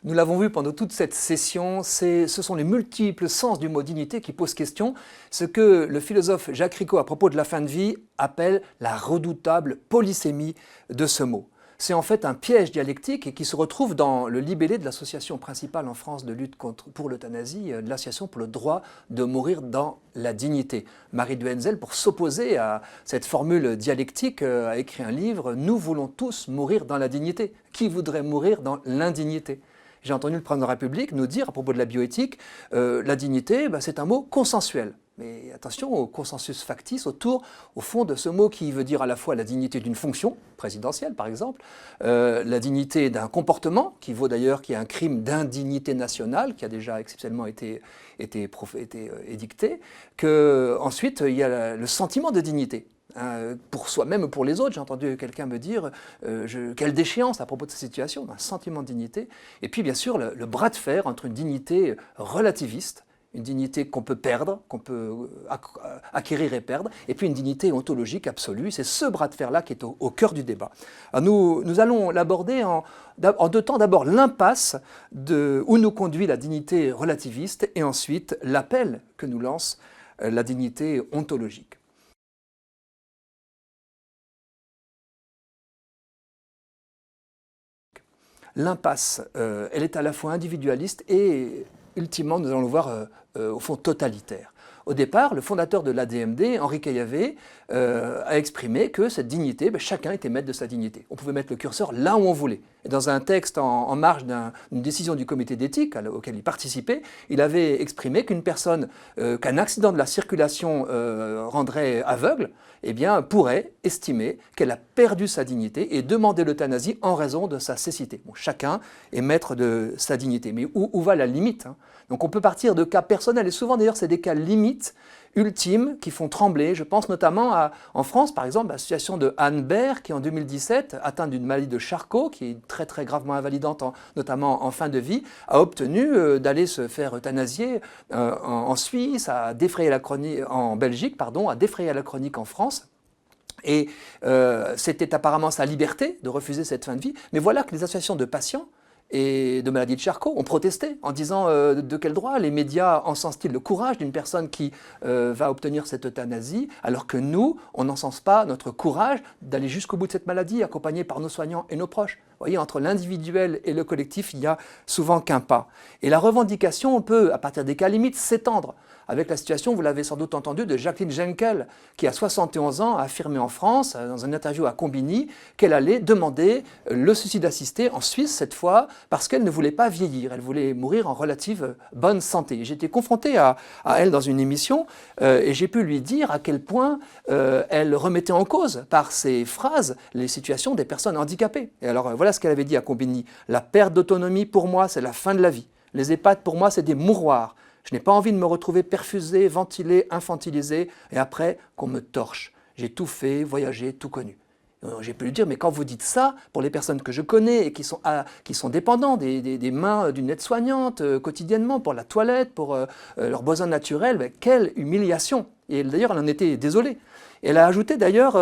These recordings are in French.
Nous l'avons vu pendant toute cette session, ce sont les multiples sens du mot dignité qui posent question, ce que le philosophe Jacques Ricot, à propos de la fin de vie, appelle la redoutable polysémie de ce mot. C'est en fait un piège dialectique et qui se retrouve dans le libellé de l'association principale en France de lutte pour l'euthanasie, de l'association pour le droit de mourir dans la dignité. Marie Duhenzel, pour s'opposer à cette formule dialectique, a écrit un livre « Nous voulons tous mourir dans la dignité ». Qui voudrait mourir dans l'indignité ? J'ai entendu le président de la République nous dire à propos de la bioéthique, la dignité, c'est un mot consensuel. Mais attention au consensus factice autour, au fond, de ce mot qui veut dire à la fois la dignité d'une fonction, présidentielle par exemple, la dignité d'un comportement, qui vaut d'ailleurs qu'il y a un crime d'indignité nationale, qui a déjà exceptionnellement été édicté, qu'ensuite il y a le sentiment de dignité. Pour soi-même, pour les autres, j'ai entendu quelqu'un me dire quelle déchéance à propos de cette situation, un sentiment de dignité. Et puis bien sûr le bras de fer entre une dignité relativiste, une dignité qu'on peut perdre, qu'on peut acquérir et perdre, et puis une dignité ontologique absolue. C'est ce bras de fer-là qui est au cœur du débat. Alors nous allons l'aborder en deux temps. D'abord l'impasse où nous conduit la dignité relativiste, et ensuite l'appel que nous lance la dignité ontologique. L'impasse, elle est à la fois individualiste et, ultimement, nous allons le voir, au fond totalitaire. Au départ, le fondateur de l'ADMD, Henri Caillavet, a exprimé que cette dignité, chacun était maître de sa dignité. On pouvait mettre le curseur là où on voulait. Et dans un texte en marge d'une décision du comité d'éthique auquel il participait, il avait exprimé qu'une personne qu'un accident de la circulation rendrait aveugle, eh bien, pourrait estimer qu'elle a perdu sa dignité et demander l'euthanasie en raison de sa cécité. Bon, chacun est maître de sa dignité. Mais où va la limite, hein ? Donc on peut partir de cas personnels, et souvent d'ailleurs c'est des cas limites, ultimes, qui font trembler. Je pense notamment en France, par exemple, à la situation de Anne Baird, qui en 2017, atteinte d'une maladie de Charcot, qui est très très gravement invalidante, notamment en fin de vie, a obtenu d'aller se faire euthanasier en Suisse, a défrayé la chronique, en Belgique, pardon, a défrayé la chronique en France. Et c'était apparemment sa liberté de refuser cette fin de vie. Mais voilà que les associations de patients et de maladie de Charcot ont protesté en disant de quel droit les médias encensent-ils le courage d'une personne qui va obtenir cette euthanasie, alors que nous, on n'encense pas notre courage d'aller jusqu'au bout de cette maladie, accompagné par nos soignants et nos proches. Vous voyez, entre l'individuel et le collectif, il n'y a souvent qu'un pas. Et la revendication peut, à partir des cas limites, s'étendre. Avec la situation, vous l'avez sans doute entendu, de Jacqueline Jenkel, qui à 71 ans a affirmé en France, dans une interview à Combini, qu'elle allait demander le suicide assisté en Suisse cette fois, parce qu'elle ne voulait pas vieillir, elle voulait mourir en relative bonne santé. J'étais confronté à elle dans une émission et j'ai pu lui dire à quel point elle remettait en cause par ses phrases les situations des personnes handicapées. Et alors voilà ce qu'elle avait dit à Combini: la perte d'autonomie pour moi c'est la fin de la vie. Les EHPAD pour moi c'est des mouroirs. Je n'ai pas envie de me retrouver perfusé, ventilé, infantilisé, et après qu'on me torche. J'ai tout fait, voyagé, tout connu. J'ai pu lui dire, mais quand vous dites ça, pour les personnes que je connais et qui sont dépendants des mains d'une aide-soignante quotidiennement, pour la toilette, pour leurs besoins naturels, quelle humiliation! Et d'ailleurs, elle en était désolée. Elle a ajouté d'ailleurs,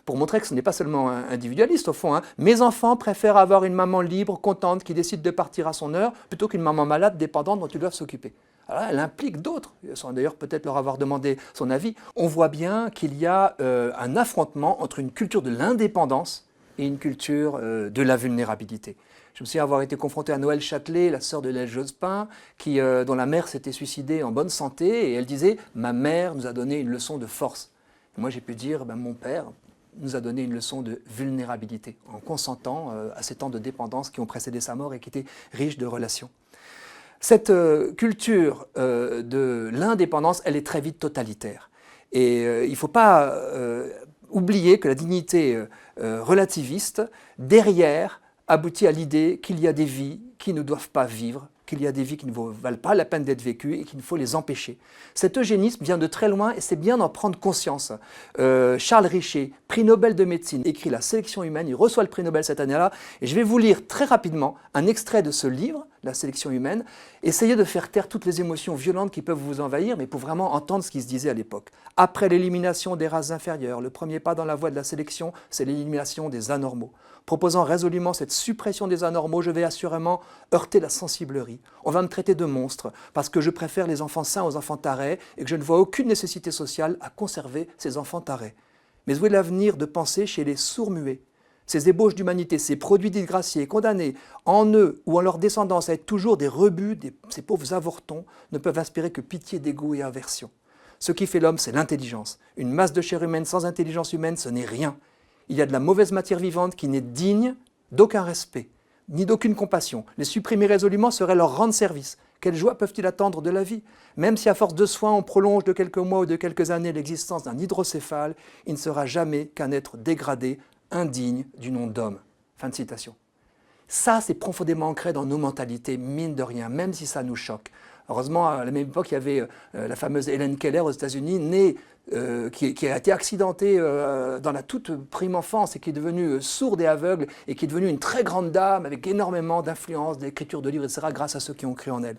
pour montrer que ce n'est pas seulement individualiste au fond, hein, mes enfants préfèrent avoir une maman libre, contente, qui décide de partir à son heure, plutôt qu'une maman malade, dépendante dont ils doivent s'occuper. Alors là, elle implique d'autres, sans d'ailleurs peut-être leur avoir demandé son avis. On voit bien qu'il y a un affrontement entre une culture de l'indépendance et une culture de la vulnérabilité. Je me souviens avoir été confronté à Noël Châtelet, la sœur de Lège Jospin, dont la mère s'était suicidée en bonne santé, et elle disait « Ma mère nous a donné une leçon de force ». Moi j'ai pu dire « Mon père nous a donné une leçon de vulnérabilité », en consentant à ces temps de dépendance qui ont précédé sa mort et qui étaient riches de relations. Cette culture de l'indépendance, elle est très vite totalitaire. Et il ne faut pas oublier que la dignité relativiste, derrière, aboutit à l'idée qu'il y a des vies qui ne doivent pas vivre, qu'il y a des vies qui ne valent pas la peine d'être vécues et qu'il faut les empêcher. Cet eugénisme vient de très loin et c'est bien d'en prendre conscience. Charles Richer, prix Nobel de médecine, écrit La sélection humaine, il reçoit le prix Nobel cette année-là, et je vais vous lire très rapidement un extrait de ce livre, la sélection humaine, essayez de faire taire toutes les émotions violentes qui peuvent vous envahir, mais pour vraiment entendre ce qui se disait à l'époque. Après l'élimination des races inférieures, le premier pas dans la voie de la sélection, c'est l'élimination des anormaux. Proposant résolument cette suppression des anormaux, je vais assurément heurter la sensiblerie. On va me traiter de monstre, parce que je préfère les enfants sains aux enfants tarés, et que je ne vois aucune nécessité sociale à conserver ces enfants tarés. Mais où est l'avenir de penser chez les sourds-muets? Ces ébauches d'humanité, ces produits disgraciés, condamnés en eux ou en leur descendance à être toujours des rebuts, ces pauvres avortons, ne peuvent inspirer que pitié, dégoût et aversion. Ce qui fait l'homme, c'est l'intelligence. Une masse de chair humaine sans intelligence humaine, ce n'est rien. Il y a de la mauvaise matière vivante qui n'est digne d'aucun respect, ni d'aucune compassion. Les supprimer résolument serait leur rendre service. Quelle joie peuvent-ils attendre de la vie? Même si à force de soins on prolonge de quelques mois ou de quelques années l'existence d'un hydrocéphale, il ne sera jamais qu'un être dégradé, indigne du nom d'homme. Fin de citation. Ça, c'est profondément ancré dans nos mentalités, mine de rien, même si ça nous choque. Heureusement, à la même époque, il y avait la fameuse Helen Keller aux États-Unis, née, qui a été accidentée dans la toute prime enfance et qui est devenue sourde et aveugle et qui est devenue une très grande dame avec énormément d'influence, d'écriture de livres, etc., grâce à ceux qui ont cru en elle.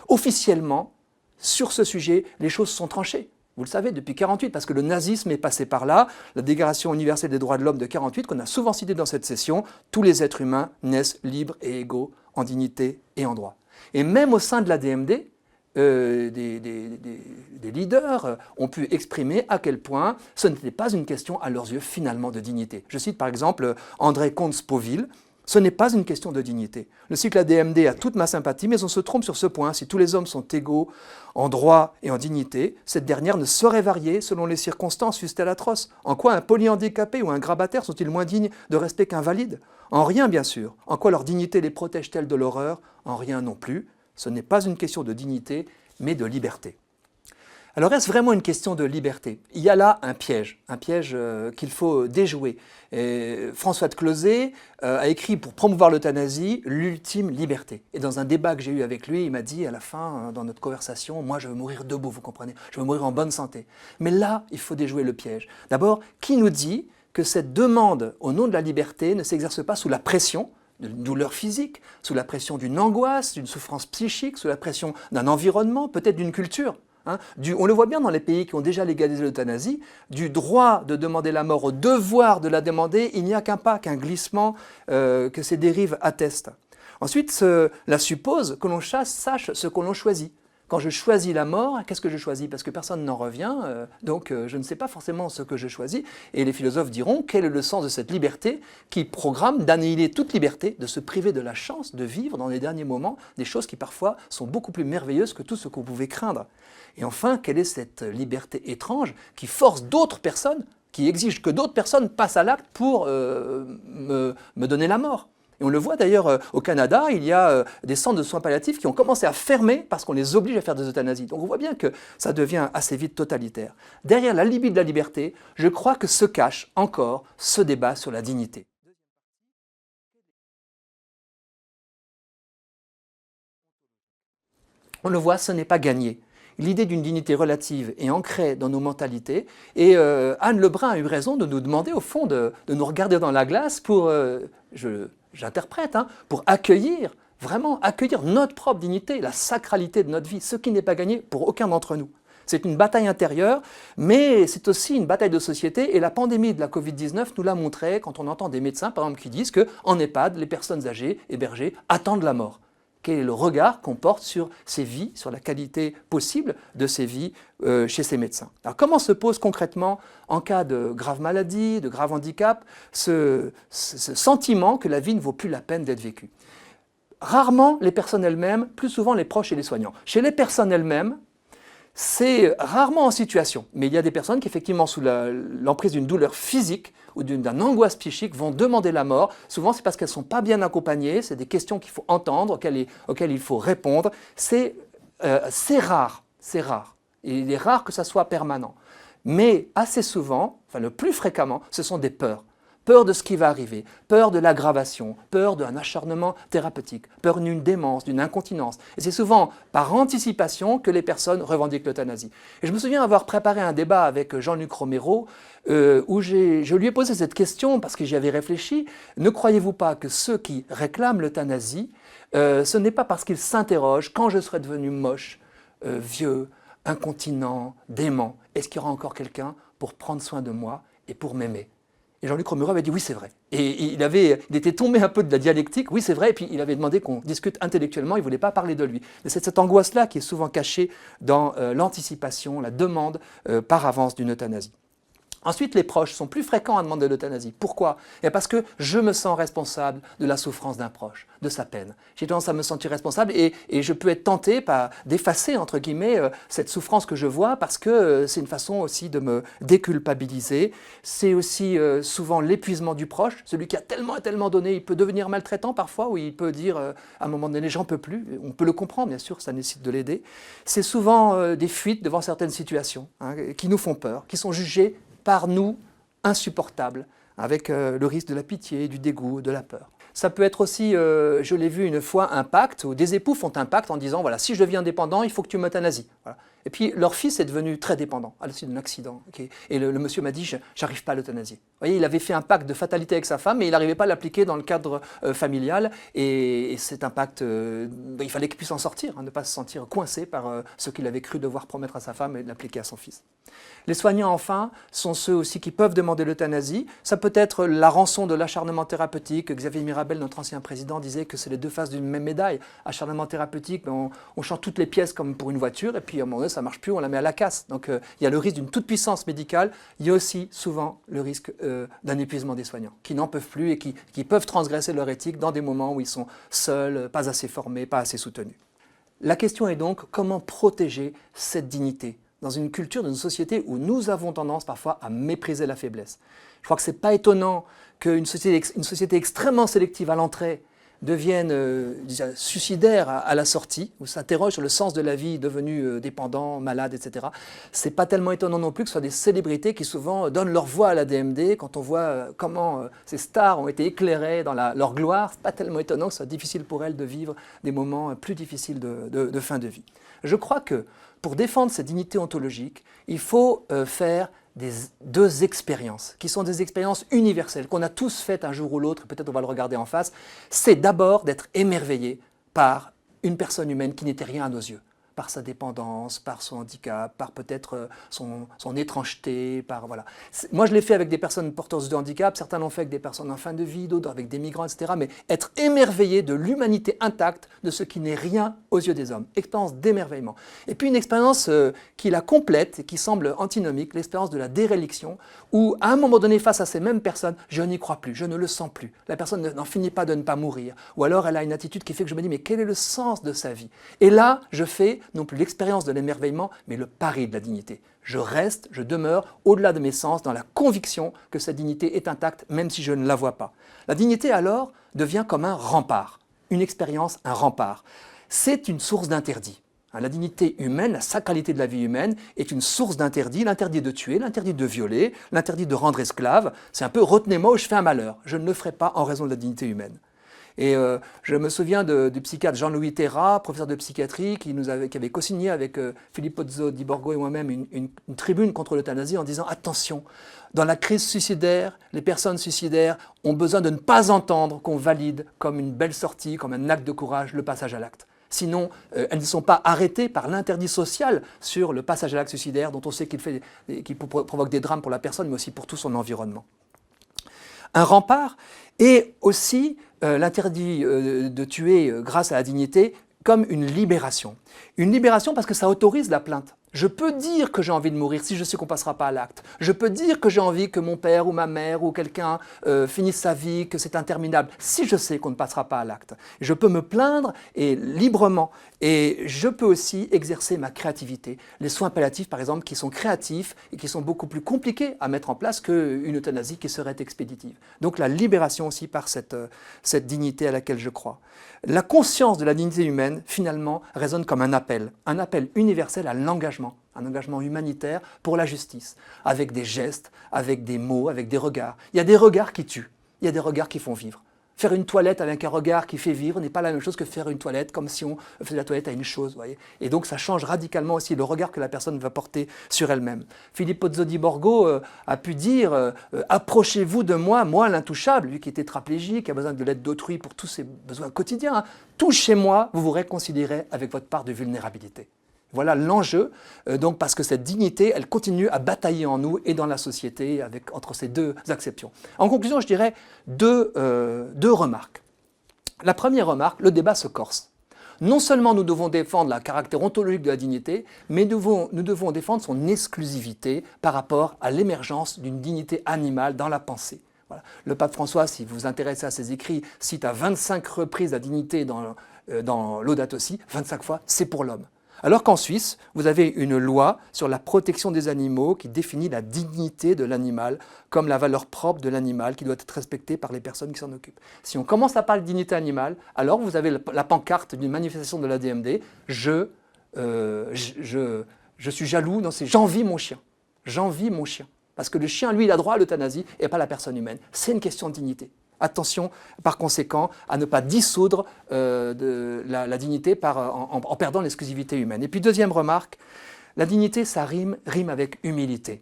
Officiellement, sur ce sujet, les choses sont tranchées. Vous le savez, depuis 1948, parce que le nazisme est passé par là, la Déclaration universelle des droits de l'homme de 1948, qu'on a souvent citée dans cette session, tous les êtres humains naissent libres et égaux en dignité et en droit. Et même au sein de l'ADMD, des leaders ont pu exprimer à quel point ce n'était pas une question à leurs yeux finalement de dignité. Je cite par exemple André Comte-Sponville. Ce n'est pas une question de dignité. Le cycle ADMD a toute ma sympathie, mais on se trompe sur ce point. Si tous les hommes sont égaux en droit et en dignité, cette dernière ne saurait varier selon les circonstances, fussent-elles atroces. En quoi un polyhandicapé ou un grabataire sont-ils moins dignes de respect qu'un valide? En rien, bien sûr. En quoi leur dignité les protège-t-elle de l'horreur? En rien non plus. Ce n'est pas une question de dignité, mais de liberté. Alors est-ce vraiment une question de liberté? Il y a là un piège qu'il faut déjouer. Et François de Closet a écrit pour promouvoir l'euthanasie l'ultime liberté. Et dans un débat que j'ai eu avec lui, il m'a dit à la fin, dans notre conversation, moi je veux mourir debout, vous comprenez? Je veux mourir en bonne santé. Mais là, il faut déjouer le piège. D'abord, qui nous dit que cette demande au nom de la liberté ne s'exerce pas sous la pression d'une douleur physique, sous la pression d'une angoisse, d'une souffrance psychique, sous la pression d'un environnement, peut-être d'une culture? On le voit bien dans les pays qui ont déjà légalisé l'euthanasie, du droit de demander la mort au devoir de la demander, il n'y a qu'un pas, qu'un glissement que ces dérives attestent. Ensuite, cela suppose que l'on sache ce que l'on choisit. Quand je choisis la mort, qu'est-ce que je choisis? Parce que personne n'en revient, donc je ne sais pas forcément ce que je choisis. Et les philosophes diront, quel est le sens de cette liberté qui programme d'annihiler toute liberté, de se priver de la chance de vivre dans les derniers moments des choses qui parfois sont beaucoup plus merveilleuses que tout ce qu'on pouvait craindre. Et enfin, quelle est cette liberté étrange qui force d'autres personnes, qui exige que d'autres personnes passent à l'acte pour me donner la mort? Et on le voit d'ailleurs au Canada, il y a des centres de soins palliatifs qui ont commencé à fermer parce qu'on les oblige à faire des euthanasies. Donc on voit bien que ça devient assez vite totalitaire. Derrière la libye de la liberté, je crois que se cache encore ce débat sur la dignité. On le voit, ce n'est pas gagné. L'idée d'une dignité relative est ancrée dans nos mentalités. Et Anne Lebrun a eu raison de nous demander, au fond, de nous regarder dans la glace pour, j'interprète, pour accueillir, vraiment accueillir notre propre dignité, la sacralité de notre vie, ce qui n'est pas gagné pour aucun d'entre nous. C'est une bataille intérieure, mais c'est aussi une bataille de société. Et la pandémie de la Covid-19 nous l'a montré quand on entend des médecins, par exemple, qui disent qu'en EHPAD, les personnes âgées, hébergées, attendent la mort. Quel est le regard qu'on porte sur ces vies, sur la qualité possible de ces vies chez ces médecins? Alors comment se pose concrètement, en cas de grave maladie, de grave handicap, ce sentiment que la vie ne vaut plus la peine d'être vécue? Rarement les personnes elles-mêmes, plus souvent les proches et les soignants. Chez les personnes elles-mêmes, c'est rarement en situation, mais il y a des personnes qui, effectivement, sous l'emprise d'une douleur physique ou d'une angoisse psychique, vont demander la mort. Souvent, c'est parce qu'elles ne sont pas bien accompagnées, c'est des questions qu'il faut entendre, auxquelles il faut répondre. C'est rare, c'est rare. Et il est rare que ça soit permanent. Mais assez souvent, enfin le plus fréquemment, ce sont des peurs. peur de ce qui va arriver, peur de l'aggravation, peur d'un acharnement thérapeutique, peur d'une démence, d'une incontinence. Et c'est souvent par anticipation que les personnes revendiquent l'euthanasie. Et je me souviens avoir préparé un débat avec Jean-Luc Romero où je lui ai posé cette question parce que j'y avais réfléchi. Ne croyez-vous pas que ceux qui réclament l'euthanasie, ce n'est pas parce qu'ils s'interrogent quand je serai devenu moche, vieux, incontinent, dément, est-ce qu'il y aura encore quelqu'un pour prendre soin de moi et pour m'aimer? Et Jean-Luc Romero avait dit oui, c'est vrai. Et il était tombé un peu de la dialectique, oui, c'est vrai, et puis il avait demandé qu'on discute intellectuellement, il ne voulait pas parler de lui. Mais c'est cette angoisse-là qui est souvent cachée dans l'anticipation, la demande par avance d'une euthanasie. Ensuite, les proches sont plus fréquents à demander l'euthanasie. Pourquoi? Parce que je me sens responsable de la souffrance d'un proche, de sa peine. J'ai tendance à me sentir responsable et je peux être tenté d'effacer, entre guillemets, cette souffrance que je vois parce que c'est une façon aussi de me déculpabiliser. C'est aussi souvent l'épuisement du proche. Celui qui a tellement et tellement donné, il peut devenir maltraitant parfois, ou il peut dire à un moment donné, j'en peux plus. On peut le comprendre, bien sûr, ça nécessite de l'aider. C'est souvent des fuites devant certaines situations qui nous font peur, qui sont jugées par nous insupportables, avec le risque de la pitié, du dégoût, de la peur. Ça peut être aussi, je l'ai vu une fois, un pacte, où des époux font un pacte en disant, voilà, si je deviens dépendant, il faut que tu m'euthanasies. Voilà. Et puis leur fils est devenu très dépendant à la suite d'un accident. Okay. Et le monsieur m'a dit, j'arrive pas à l'euthanasier. Vous voyez, il avait fait un pacte de fatalité avec sa femme, mais il n'arrivait pas à l'appliquer dans le cadre familial. Et c'est un pacte, il fallait qu'il puisse en sortir, ne pas se sentir coincé par ce qu'il avait cru devoir promettre à sa femme et l'appliquer à son fils. Les soignants, enfin, sont ceux aussi qui peuvent demander l'euthanasie. Ça peut être la rançon de l'acharnement thérapeutique. Xavier Mirabel, notre ancien président, disait que c'est les deux faces d'une même médaille. Acharnement thérapeutique, on change toutes les pièces comme pour une voiture, et puis à un moment donné, ça ne marche plus, on la met à la casse. Donc il y a le risque d'une toute-puissance médicale. Il y a aussi souvent le risque d'un épuisement des soignants, qui n'en peuvent plus et qui peuvent transgresser leur éthique dans des moments où ils sont seuls, pas assez formés, pas assez soutenus. La question est donc comment protéger cette dignité dans une culture, dans une société où nous avons tendance parfois à mépriser la faiblesse. Je crois que ce n'est pas étonnant qu'une société extrêmement sélective à l'entrée devienne suicidaire à la sortie, ou s'interroge sur le sens de la vie devenu dépendant, malade, etc. Ce n'est pas tellement étonnant non plus que ce soit des célébrités qui souvent donnent leur voix à la DMD. Quand on voit comment ces stars ont été éclairées dans leur gloire, ce n'est pas tellement étonnant que ce soit difficile pour elles de vivre des moments plus difficiles de fin de vie. Je crois que pour défendre cette dignité ontologique, il faut faire deux expériences, qui sont des expériences universelles, qu'on a tous faites un jour ou l'autre, peut-être on va le regarder en face. C'est d'abord d'être émerveillé par une personne humaine qui n'était rien à nos yeux, par sa dépendance, par son handicap, par peut-être son étrangeté, voilà. Moi, je l'ai fait avec des personnes porteuses de handicap, certains l'ont fait avec des personnes en fin de vie, d'autres avec des migrants, etc. Mais être émerveillé de l'humanité intacte, de ce qui n'est rien aux yeux des hommes. Expérience d'émerveillement. Et puis une expérience qui la complète et qui semble antinomique, l'expérience de la déréliction, où à un moment donné, face à ces mêmes personnes, je n'y crois plus, je ne le sens plus. La personne n'en finit pas de ne pas mourir. Ou alors elle a une attitude qui fait que je me dis, mais quel est le sens de sa vie? Et là, je fais non plus l'expérience de l'émerveillement, mais le pari de la dignité. Je reste, je demeure au-delà de mes sens dans la conviction que cette dignité est intacte, même si je ne la vois pas. La dignité alors devient comme un rempart, une expérience, un rempart. C'est une source d'interdit. La dignité humaine, la sacralité de la vie humaine est une source d'interdit, l'interdit de tuer, l'interdit de violer, l'interdit de rendre esclave. C'est un peu « retenez-moi ou je fais un malheur ». Je ne le ferai pas en raison de la dignité humaine. Et je me souviens du psychiatre Jean-Louis Terra, professeur de psychiatrie, qui avait co-signé avec Philippe Pozzo di Borgo et moi-même une tribune contre l'euthanasie en disant « Attention, dans la crise suicidaire, les personnes suicidaires ont besoin de ne pas entendre qu'on valide comme une belle sortie, comme un acte de courage, le passage à l'acte. Sinon, elles ne sont pas arrêtées par l'interdit social sur le passage à l'acte suicidaire, dont on sait qu'il provoque des drames pour la personne, mais aussi pour tout son environnement. » Un rempart et aussi l'interdit de tuer grâce à la dignité comme une libération. Une libération parce que ça autorise la plainte. Je peux dire que j'ai envie de mourir si je sais qu'on ne passera pas à l'acte. Je peux dire que j'ai envie que mon père ou ma mère ou quelqu'un finisse sa vie, que c'est interminable, si je sais qu'on ne passera pas à l'acte. Je peux me plaindre et librement. Et je peux aussi exercer ma créativité. Les soins palliatifs, par exemple, qui sont créatifs et qui sont beaucoup plus compliqués à mettre en place qu'une euthanasie qui serait expéditive. Donc la libération aussi par cette dignité à laquelle je crois. La conscience de la dignité humaine, finalement, résonne comme un appel universel à l'engagement un engagement humanitaire pour la justice, avec des gestes, avec des mots, avec des regards. Il y a des regards qui tuent, il y a des regards qui font vivre. Faire une toilette avec un regard qui fait vivre n'est pas la même chose que faire une toilette comme si on faisait la toilette à une chose. Voyez. Et donc ça change radicalement aussi le regard que la personne va porter sur elle-même. Filippo Zodi Borgo a pu dire approchez-vous de moi, moi l'intouchable, lui qui est tétraplégique, qui a besoin de l'aide d'autrui pour tous ses besoins quotidiens. Hein. Touchez-moi, vous vous réconcilierez avec votre part de vulnérabilité. Voilà l'enjeu, donc parce que cette dignité, elle continue à batailler en nous et dans la société entre ces deux acceptions. En conclusion, je dirais deux remarques. La première remarque, le débat se corse. Non seulement nous devons défendre le caractère ontologique de la dignité, mais nous devons défendre son exclusivité par rapport à l'émergence d'une dignité animale dans la pensée. Voilà. Le pape François, si vous vous intéressez à ses écrits, cite à 25 reprises la dignité dans Laudato Si, 25 fois, c'est pour l'homme. Alors qu'en Suisse, vous avez une loi sur la protection des animaux qui définit la dignité de l'animal comme la valeur propre de l'animal qui doit être respectée par les personnes qui s'en occupent. Si on commence à parler de dignité animale, alors vous avez la pancarte d'une manifestation de l'ADMD, je suis jaloux, non, c'est j'envie mon chien. J'envie mon chien. Parce que le chien, lui, il a droit à l'euthanasie et pas la personne humaine. C'est une question de dignité. Attention, par conséquent, à ne pas dissoudre la dignité en perdant l'exclusivité humaine. Et puis, deuxième remarque, la dignité, ça rime avec humilité.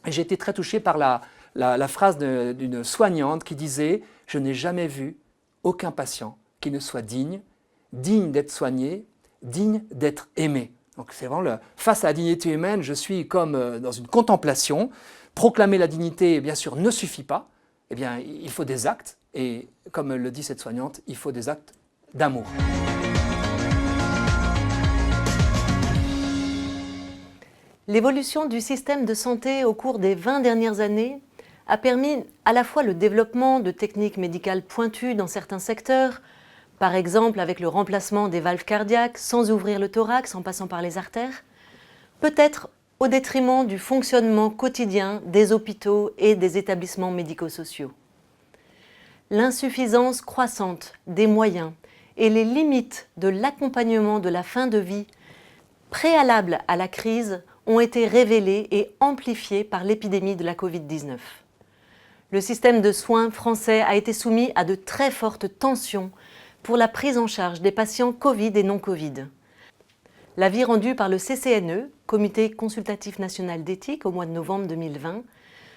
Et j'ai été très touché par la phrase d'une soignante qui disait « Je n'ai jamais vu aucun patient qui ne soit digne d'être soigné, digne d'être aimé. » Donc c'est vraiment face à la dignité humaine, je suis comme dans une contemplation. Proclamer la dignité, bien sûr, ne suffit pas. Eh bien, il faut des actes, et comme le dit cette soignante, il faut des actes d'amour. L'évolution du système de santé au cours des 20 dernières années a permis à la fois le développement de techniques médicales pointues dans certains secteurs, par exemple avec le remplacement des valves cardiaques sans ouvrir le thorax en passant par les artères, peut-être au détriment du fonctionnement quotidien des hôpitaux et des établissements médico-sociaux. L'insuffisance croissante des moyens et les limites de l'accompagnement de la fin de vie préalables à la crise ont été révélées et amplifiées par l'épidémie de la Covid-19. Le système de soins français a été soumis à de très fortes tensions pour la prise en charge des patients Covid et non-Covid. L'avis rendu par le CCNE, Comité consultatif national d'éthique, au mois de novembre 2020,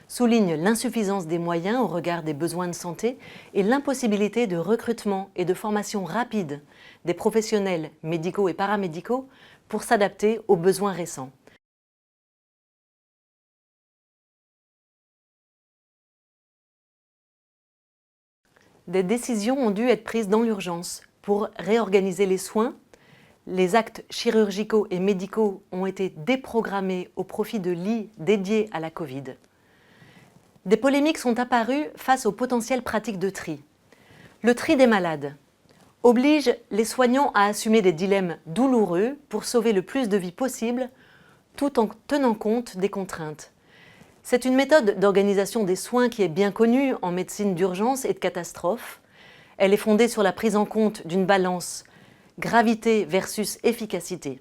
souligne l'insuffisance des moyens au regard des besoins de santé et l'impossibilité de recrutement et de formation rapide des professionnels médicaux et paramédicaux pour s'adapter aux besoins récents. Des décisions ont dû être prises dans l'urgence pour réorganiser les soins. Les actes chirurgicaux et médicaux ont été déprogrammés au profit de lits dédiés à la Covid. Des polémiques sont apparues face aux potentielles pratiques de tri. Le tri des malades oblige les soignants à assumer des dilemmes douloureux pour sauver le plus de vies possible, tout en tenant compte des contraintes. C'est une méthode d'organisation des soins qui est bien connue en médecine d'urgence et de catastrophe. Elle est fondée sur la prise en compte d'une balance gravité versus efficacité.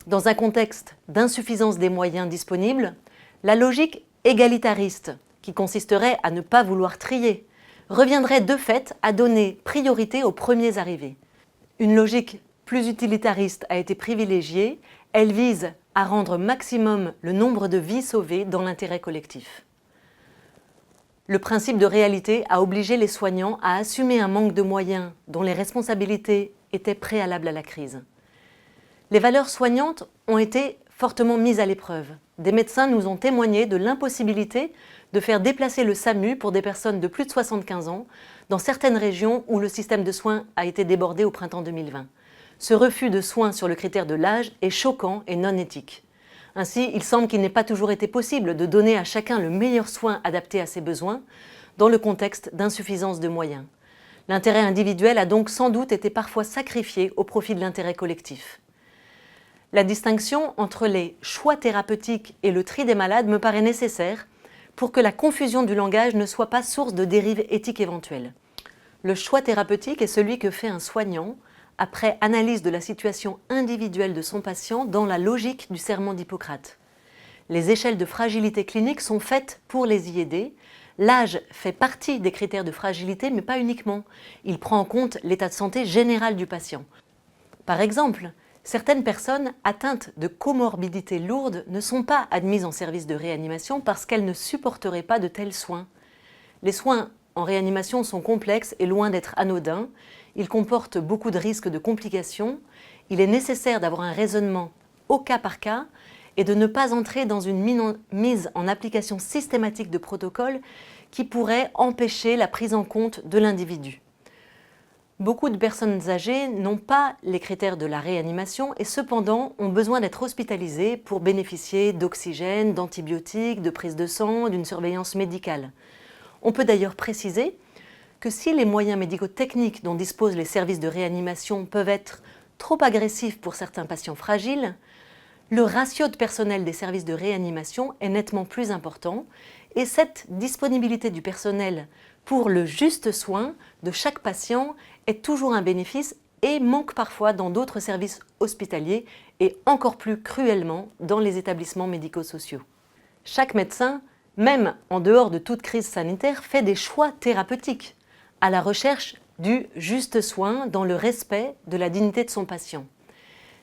Dans un contexte d'insuffisance des moyens disponibles, la logique égalitariste, qui consisterait à ne pas vouloir trier, reviendrait de fait à donner priorité aux premiers arrivés. Une logique plus utilitariste a été privilégiée, elle vise à rendre maximum le nombre de vies sauvées dans l'intérêt collectif. Le principe de réalité a obligé les soignants à assumer un manque de moyens dont les responsabilités étaient préalables à la crise. Les valeurs soignantes ont été fortement mises à l'épreuve. Des médecins nous ont témoigné de l'impossibilité de faire déplacer le SAMU pour des personnes de plus de 75 ans dans certaines régions où le système de soins a été débordé au printemps 2020. Ce refus de soins sur le critère de l'âge est choquant et non éthique. Ainsi, il semble qu'il n'ait pas toujours été possible de donner à chacun le meilleur soin adapté à ses besoins dans le contexte d'insuffisance de moyens. L'intérêt individuel a donc sans doute été parfois sacrifié au profit de l'intérêt collectif. La distinction entre les choix thérapeutiques et le tri des malades me paraît nécessaire pour que la confusion du langage ne soit pas source de dérives éthiques éventuelles. Le choix thérapeutique est celui que fait un soignant après analyse de la situation individuelle de son patient dans la logique du serment d'Hippocrate. Les échelles de fragilité clinique sont faites pour les y aider. L'âge fait partie des critères de fragilité, mais pas uniquement. Il prend en compte l'état de santé général du patient. Par exemple, certaines personnes atteintes de comorbidités lourdes ne sont pas admises en service de réanimation parce qu'elles ne supporteraient pas de tels soins. Les soins en réanimation sont complexes et loin d'être anodins. Ils comportent beaucoup de risques de complications. Il est nécessaire d'avoir un raisonnement au cas par cas et de ne pas entrer dans une mise en application systématique de protocoles qui pourraient empêcher la prise en compte de l'individu. Beaucoup de personnes âgées n'ont pas les critères de la réanimation et cependant ont besoin d'être hospitalisées pour bénéficier d'oxygène, d'antibiotiques, de prise de sang, d'une surveillance médicale. On peut d'ailleurs préciser que si les moyens médico-techniques dont disposent les services de réanimation peuvent être trop agressifs pour certains patients fragiles, le ratio de personnel des services de réanimation est nettement plus important et cette disponibilité du personnel pour le juste soin de chaque patient est toujours un bénéfice et manque parfois dans d'autres services hospitaliers et encore plus cruellement dans les établissements médico-sociaux. Chaque médecin, même en dehors de toute crise sanitaire, fait des choix thérapeutiques à la recherche du juste soin dans le respect de la dignité de son patient.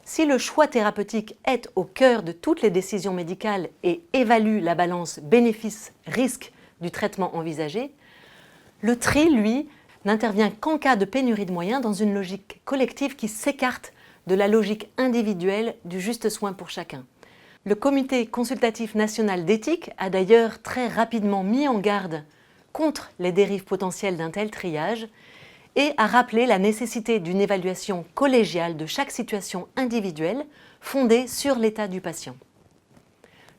Si le choix thérapeutique est au cœur de toutes les décisions médicales et évalue la balance bénéfice-risque du traitement envisagé, le tri, lui, n'intervient qu'en cas de pénurie de moyens dans une logique collective qui s'écarte de la logique individuelle du juste soin pour chacun. Le Comité consultatif national d'éthique a d'ailleurs très rapidement mis en garde contre les dérives potentielles d'un tel triage et a rappelé la nécessité d'une évaluation collégiale de chaque situation individuelle fondée sur l'état du patient.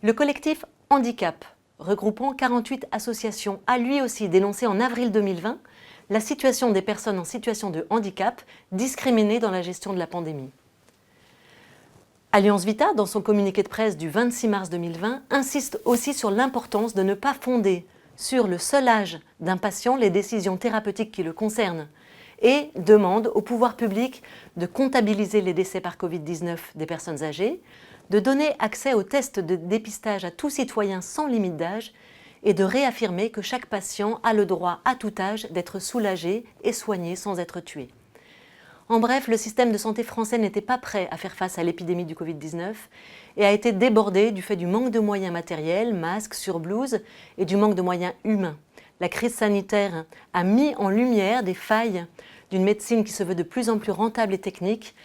Le collectif Handicap, regroupant 48 associations, a lui aussi dénoncé en avril 2020 la situation des personnes en situation de handicap discriminées dans la gestion de la pandémie. Alliance Vita, dans son communiqué de presse du 26 mars 2020, insiste aussi sur l'importance de ne pas fonder sur le seul âge d'un patient les décisions thérapeutiques qui le concernent et demande au pouvoir public de comptabiliser les décès par Covid-19 des personnes âgées, de donner accès aux tests de dépistage à tout citoyen sans limite d'âge et de réaffirmer que chaque patient a le droit à tout âge d'être soulagé et soigné sans être tué. En bref, le système de santé français n'était pas prêt à faire face à l'épidémie du Covid-19 et a été débordé du fait du manque de moyens matériels, masques, surblouses et du manque de moyens humains. La crise sanitaire a mis en lumière des failles d'une médecine qui se veut de plus en plus rentable et technique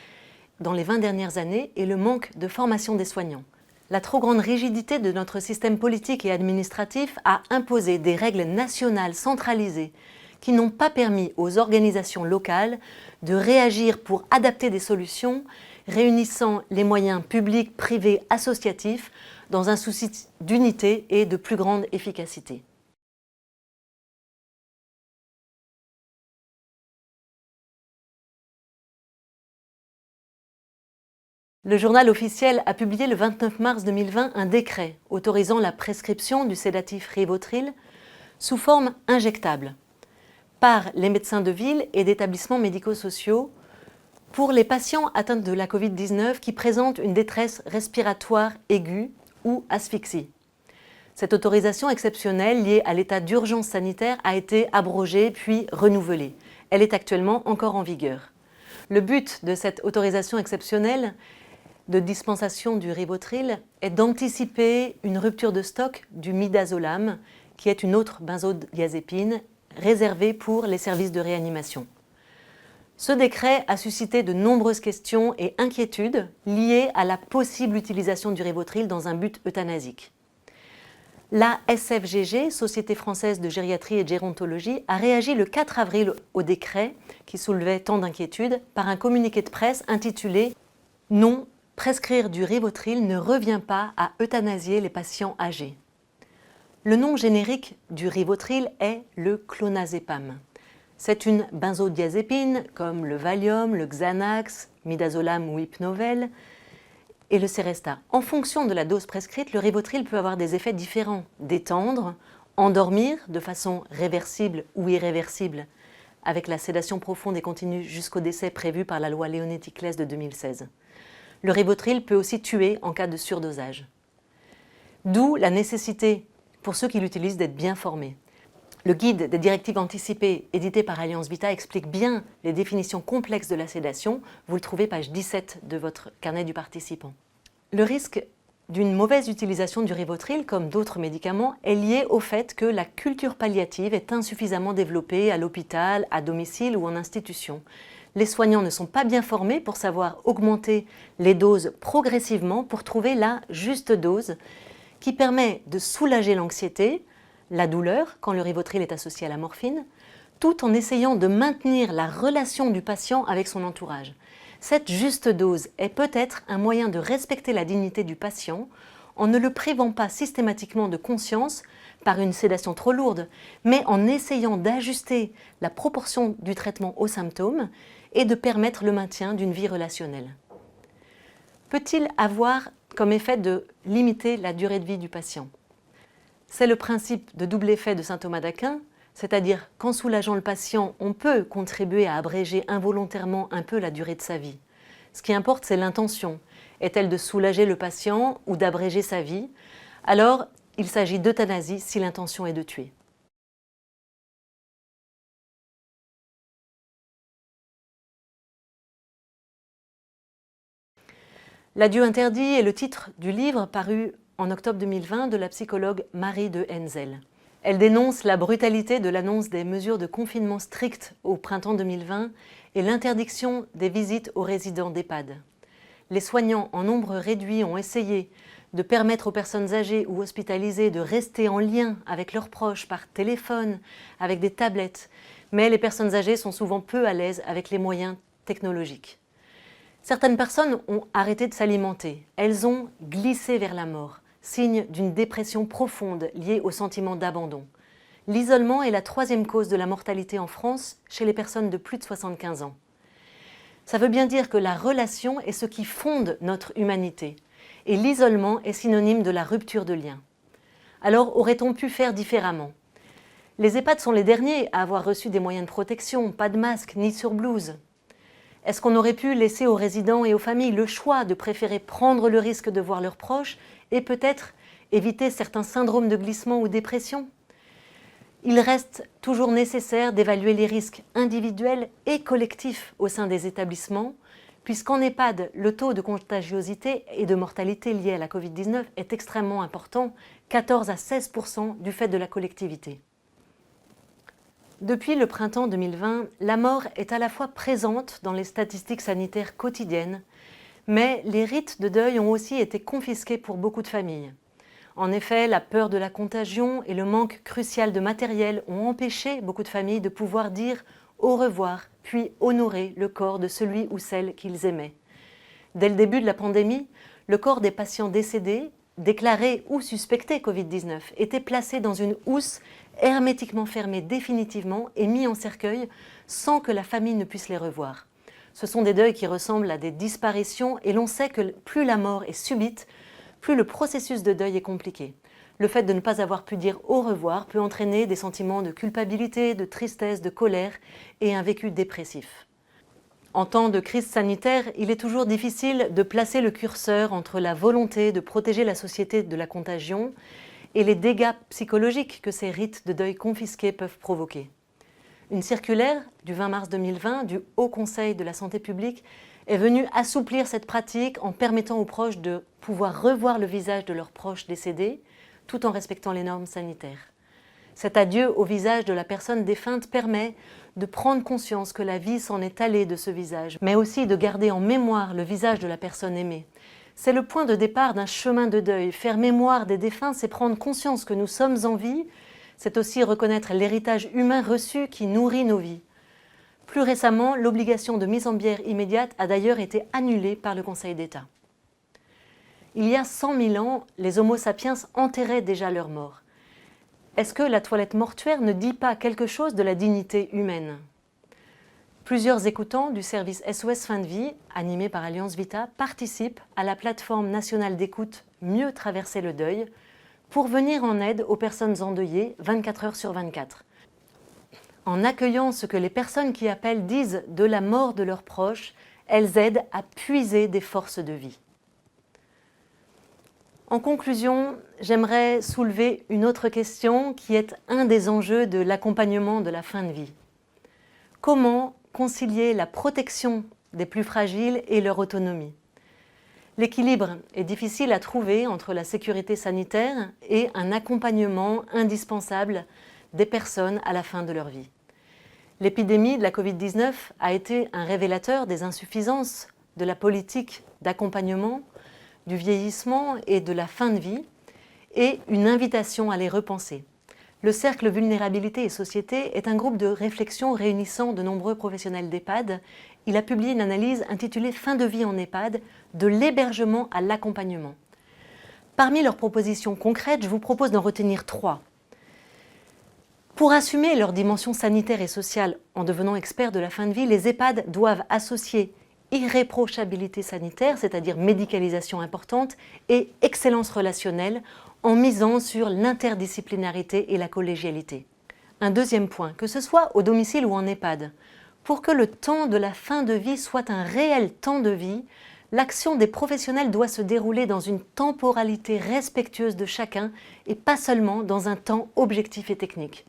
dans les 20 dernières années et le manque de formation des soignants. La trop grande rigidité de notre système politique et administratif a imposé des règles nationales centralisées qui n'ont pas permis aux organisations locales de réagir pour adapter des solutions réunissant les moyens publics, privés, associatifs dans un souci d'unité et de plus grande efficacité. Le journal officiel a publié le 29 mars 2020 un décret autorisant la prescription du sédatif Rivotril sous forme injectable par les médecins de ville et d'établissements médico-sociaux pour les patients atteints de la Covid-19 qui présentent une détresse respiratoire aiguë ou asphyxie. Cette autorisation exceptionnelle liée à l'état d'urgence sanitaire a été abrogée puis renouvelée. Elle est actuellement encore en vigueur. Le but de cette autorisation exceptionnelle de dispensation du Rivotril est d'anticiper une rupture de stock du midazolam, qui est une autre benzodiazépine réservée pour les services de réanimation. Ce décret a suscité de nombreuses questions et inquiétudes liées à la possible utilisation du Rivotril dans un but euthanasique. La SFGG, Société française de gériatrie et de gérontologie, a réagi le 4 avril au décret qui soulevait tant d'inquiétudes par un communiqué de presse intitulé « Non, prescrire du Rivotril ne revient pas à euthanasier les patients âgés ». Le nom générique du Rivotril est le clonazepam. C'est une benzodiazépine comme le Valium, le Xanax, midazolam ou Hypnovel et le Seresta. En fonction de la dose prescrite, le Rivotril peut avoir des effets différents, détendre, endormir de façon réversible ou irréversible avec la sédation profonde et continue jusqu'au décès prévue par la loi Leonetti-Claes de 2016. Le Rivotril peut aussi tuer en cas de surdosage. D'où la nécessité, pour ceux qui l'utilisent, d'être bien formés. Le guide des directives anticipées, édité par Alliance Vita, explique bien les définitions complexes de la sédation. Vous le trouvez page 17 de votre carnet du participant. Le risque d'une mauvaise utilisation du Rivotril, comme d'autres médicaments, est lié au fait que la culture palliative est insuffisamment développée à l'hôpital, à domicile ou en institution. Les soignants ne sont pas bien formés pour savoir augmenter les doses progressivement pour trouver la juste dose qui permet de soulager l'anxiété, la douleur, quand le Rivotril est associé à la morphine, tout en essayant de maintenir la relation du patient avec son entourage. Cette juste dose est peut-être un moyen de respecter la dignité du patient en ne le privant pas systématiquement de conscience par une sédation trop lourde, mais en essayant d'ajuster la proportion du traitement aux symptômes et de permettre le maintien d'une vie relationnelle. Peut-il avoir comme effet de limiter la durée de vie du patient? C'est le principe de double effet de saint Thomas d'Aquin, c'est-à-dire qu'en soulageant le patient, on peut contribuer à abréger involontairement un peu la durée de sa vie. Ce qui importe, c'est l'intention. Est-elle de soulager le patient ou d'abréger sa vie? Alors, il s'agit d'euthanasie si l'intention est de tuer. L'adieu interdit est le titre du livre paru en octobre 2020 de la psychologue Marie de Henzel. Elle dénonce la brutalité de l'annonce des mesures de confinement strictes au printemps 2020 et l'interdiction des visites aux résidents d'EHPAD. Les soignants en nombre réduit ont essayé de permettre aux personnes âgées ou hospitalisées de rester en lien avec leurs proches par téléphone, avec des tablettes, mais les personnes âgées sont souvent peu à l'aise avec les moyens technologiques. Certaines personnes ont arrêté de s'alimenter, elles ont glissé vers la mort, signe d'une dépression profonde liée au sentiment d'abandon. L'isolement est la troisième cause de la mortalité en France chez les personnes de plus de 75 ans. Ça veut bien dire que la relation est ce qui fonde notre humanité, et l'isolement est synonyme de la rupture de lien. Alors aurait-on pu faire différemment? Les EHPAD sont les derniers à avoir reçu des moyens de protection, pas de masque ni surblouse. Est-ce qu'on aurait pu laisser aux résidents et aux familles le choix de préférer prendre le risque de voir leurs proches et peut-être éviter certains syndromes de glissement ou dépression? Il reste toujours nécessaire d'évaluer les risques individuels et collectifs au sein des établissements, puisqu'en EHPAD, le taux de contagiosité et de mortalité lié à la Covid-19 est extrêmement important, 14 à 16% du fait de la collectivité. Depuis le printemps 2020, la mort est à la fois présente dans les statistiques sanitaires quotidiennes, mais les rites de deuil ont aussi été confisqués pour beaucoup de familles. En effet, la peur de la contagion et le manque crucial de matériel ont empêché beaucoup de familles de pouvoir dire au revoir, puis honorer le corps de celui ou celle qu'ils aimaient. Dès le début de la pandémie, le corps des patients décédés, déclarés ou suspectés Covid-19, était placé dans une housse hermétiquement fermés définitivement et mis en cercueil sans que la famille ne puisse les revoir. Ce sont des deuils qui ressemblent à des disparitions et l'on sait que plus la mort est subite, plus le processus de deuil est compliqué. Le fait de ne pas avoir pu dire au revoir peut entraîner des sentiments de culpabilité, de tristesse, de colère et un vécu dépressif. En temps de crise sanitaire, il est toujours difficile de placer le curseur entre la volonté de protéger la société de la contagion et les dégâts psychologiques que ces rites de deuil confisqués peuvent provoquer. Une circulaire du 20 mars 2020 du Haut Conseil de la santé publique est venue assouplir cette pratique en permettant aux proches de pouvoir revoir le visage de leurs proches décédés tout en respectant les normes sanitaires. Cet adieu au visage de la personne défunte permet de prendre conscience que la vie s'en est allée de ce visage, mais aussi de garder en mémoire le visage de la personne aimée. C'est le point de départ d'un chemin de deuil. Faire mémoire des défunts, c'est prendre conscience que nous sommes en vie. C'est aussi reconnaître l'héritage humain reçu qui nourrit nos vies. Plus récemment, l'obligation de mise en bière immédiate a d'ailleurs été annulée par le Conseil d'État. Il y a 100 000 ans, les Homo sapiens enterraient déjà leurs morts. Est-ce que la toilette mortuaire ne dit pas quelque chose de la dignité humaine ? Plusieurs écoutants du service SOS Fin de Vie, animé par Alliance Vita, participent à la plateforme nationale d'écoute Mieux traverser le deuil pour venir en aide aux personnes endeuillées 24 heures sur 24. En accueillant ce que les personnes qui appellent disent de la mort de leurs proches, elles aident à puiser des forces de vie. En conclusion, j'aimerais soulever une autre question qui est un des enjeux de l'accompagnement de la fin de vie. Comment concilier la protection des plus fragiles et leur autonomie? L'équilibre est difficile à trouver entre la sécurité sanitaire et un accompagnement indispensable des personnes à la fin de leur vie. L'épidémie de la Covid-19 a été un révélateur des insuffisances de la politique d'accompagnement, du vieillissement et de la fin de vie, et une invitation à les repenser. Le Cercle Vulnérabilité et Société est un groupe de réflexion réunissant de nombreux professionnels d'EHPAD. Il a publié une analyse intitulée « Fin de vie en EHPAD, de l'hébergement à l'accompagnement ». Parmi leurs propositions concrètes, je vous propose d'en retenir 3. Pour assumer leur dimension sanitaire et sociale en devenant experts de la fin de vie, les EHPAD doivent associer irréprochabilité sanitaire, c'est-à-dire médicalisation importante, et excellence relationnelle en misant sur l'interdisciplinarité et la collégialité. Un deuxième point, que ce soit au domicile ou en EHPAD, pour que le temps de la fin de vie soit un réel temps de vie, l'action des professionnels doit se dérouler dans une temporalité respectueuse de chacun et pas seulement dans un temps objectif et technique.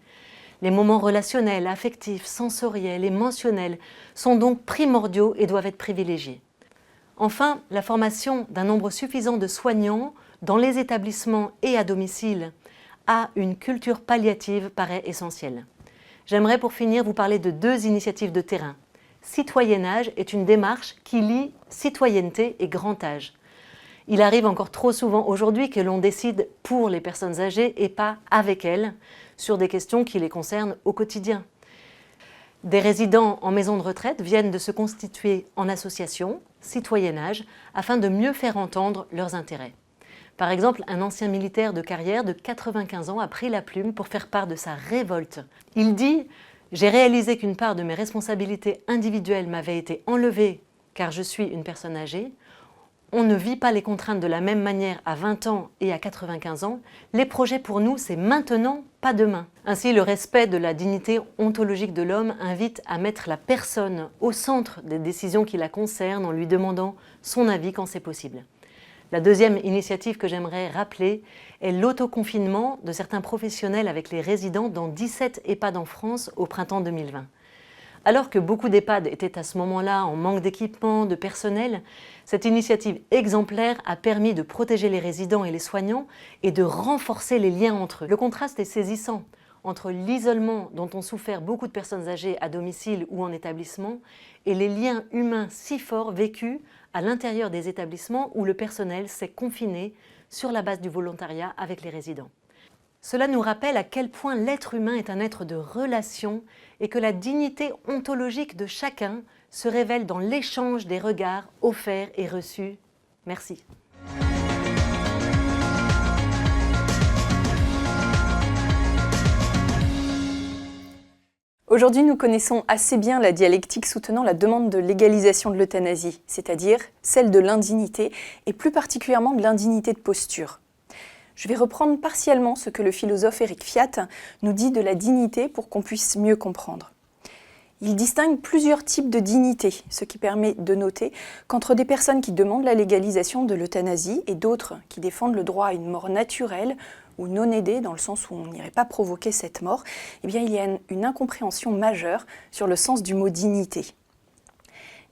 Les moments relationnels, affectifs, sensoriels et mensuels sont donc primordiaux et doivent être privilégiés. Enfin, la formation d'un nombre suffisant de soignants dans les établissements et à domicile à une culture palliative paraît essentielle. J'aimerais pour finir vous parler de 2 initiatives de terrain. Citoyennage est une démarche qui lie citoyenneté et grand âge. Il arrive encore trop souvent aujourd'hui que l'on décide pour les personnes âgées et pas avec elles sur des questions qui les concernent au quotidien. Des résidents en maison de retraite viennent de se constituer en association, citoyennage, afin de mieux faire entendre leurs intérêts. Par exemple, un ancien militaire de carrière de 95 ans a pris la plume pour faire part de sa révolte. Il dit « J'ai réalisé qu'une part de mes responsabilités individuelles m'avait été enlevée car je suis une personne âgée. On ne vit pas les contraintes de la même manière à 20 ans et à 95 ans. Les projets pour nous, c'est maintenant, pas demain. » Ainsi, le respect de la dignité ontologique de l'homme invite à mettre la personne au centre des décisions qui la concernent en lui demandant son avis quand c'est possible. La deuxième initiative que j'aimerais rappeler est l'autoconfinement de certains professionnels avec les résidents dans 17 EHPAD en France au printemps 2020. Alors que beaucoup d'EHPAD étaient à ce moment-là en manque d'équipement, de personnel, cette initiative exemplaire a permis de protéger les résidents et les soignants et de renforcer les liens entre eux. Le contraste est saisissant entre l'isolement dont ont souffert beaucoup de personnes âgées à domicile ou en établissement et les liens humains si forts vécus à l'intérieur des établissements où le personnel s'est confiné sur la base du volontariat avec les résidents. Cela nous rappelle à quel point l'être humain est un être de relation et que la dignité ontologique de chacun se révèle dans l'échange des regards offerts et reçus. Merci. Aujourd'hui, nous connaissons assez bien la dialectique soutenant la demande de légalisation de l'euthanasie, c'est-à-dire celle de l'indignité et plus particulièrement de l'indignité de posture. Je vais reprendre partiellement ce que le philosophe Éric Fiat nous dit de la dignité pour qu'on puisse mieux comprendre. Il distingue plusieurs types de dignité, ce qui permet de noter qu'entre des personnes qui demandent la légalisation de l'euthanasie et d'autres qui défendent le droit à une mort naturelle ou non aidée, dans le sens où on n'irait pas provoquer cette mort, eh bien, il y a une incompréhension majeure sur le sens du mot dignité.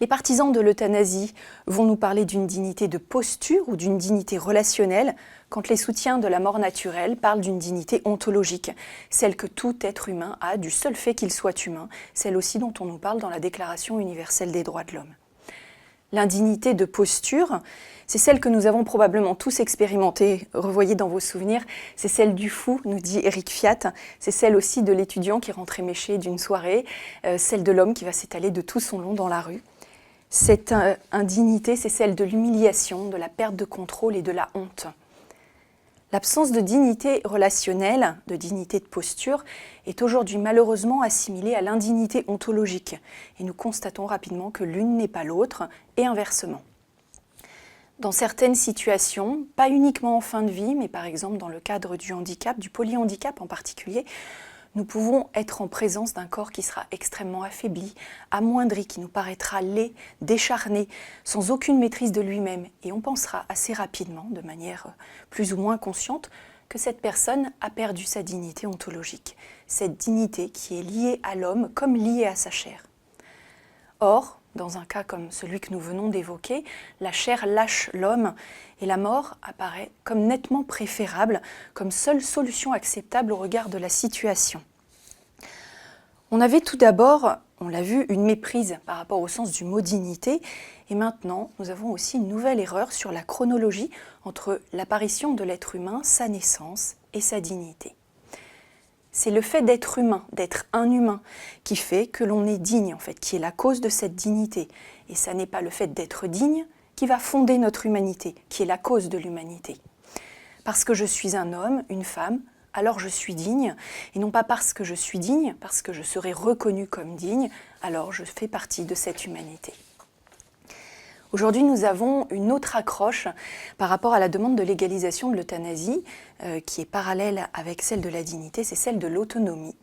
Les partisans de l'euthanasie vont nous parler d'une dignité de posture ou d'une dignité relationnelle, quand les soutiens de la mort naturelle parlent d'une dignité ontologique, celle que tout être humain a du seul fait qu'il soit humain, celle aussi dont on nous parle dans la Déclaration universelle des droits de l'homme. L'indignité de posture, c'est celle que nous avons probablement tous expérimentée, revoyez dans vos souvenirs, c'est celle du fou, nous dit Éric Fiat, c'est celle aussi de l'étudiant qui rentre éméché d'une soirée, celle de l'homme qui va s'étaler de tout son long dans la rue. Cette indignité, c'est celle de l'humiliation, de la perte de contrôle et de la honte. L'absence de dignité relationnelle, de dignité de posture, est aujourd'hui malheureusement assimilée à l'indignité ontologique. Et nous constatons rapidement que l'une n'est pas l'autre, et inversement. Dans certaines situations, pas uniquement en fin de vie, mais par exemple dans le cadre du handicap, du polyhandicap en particulier, Nous pouvons être en présence d'un corps qui sera extrêmement affaibli, amoindri, qui nous paraîtra laid, décharné, sans aucune maîtrise de lui-même. Et on pensera assez rapidement, de manière plus ou moins consciente, que cette personne a perdu sa dignité ontologique. Cette dignité qui est liée à l'homme comme liée à sa chair. Or, dans un cas comme celui que nous venons d'évoquer, la chair lâche l'homme et la mort apparaît comme nettement préférable, comme seule solution acceptable au regard de la situation. On avait tout d'abord, on l'a vu, une méprise par rapport au sens du mot dignité, et maintenant nous avons aussi une nouvelle erreur sur la chronologie entre l'apparition de l'être humain, sa naissance et sa dignité. C'est le fait d'être humain, d'être un humain, qui fait que l'on est digne, en fait, qui est la cause de cette dignité. Et ça n'est pas le fait d'être digne qui va fonder notre humanité, qui est la cause de l'humanité. Parce que je suis un homme, une femme, alors je suis digne, et non pas parce que je suis digne, parce que je serai reconnu comme digne, alors je fais partie de cette humanité. Aujourd'hui, nous avons une autre accroche par rapport à la demande de légalisation de l'euthanasie, qui est parallèle avec celle de la dignité, c'est celle de l'autonomie.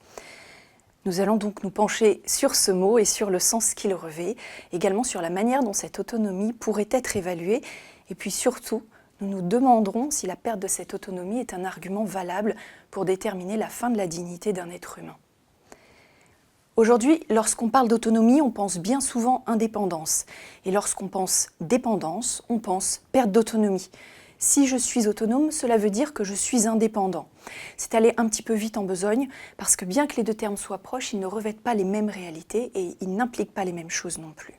Nous allons donc nous pencher sur ce mot et sur le sens qu'il revêt, également sur la manière dont cette autonomie pourrait être évaluée, et puis surtout, nous nous demanderons si la perte de cette autonomie est un argument valable pour déterminer la fin de la dignité d'un être humain. Aujourd'hui, lorsqu'on parle d'autonomie, on pense bien souvent indépendance. Et lorsqu'on pense dépendance, on pense perte d'autonomie. Si je suis autonome, cela veut dire que je suis indépendant. C'est aller un petit peu vite en besogne, parce que bien que les deux termes soient proches, ils ne revêtent pas les mêmes réalités et ils n'impliquent pas les mêmes choses non plus.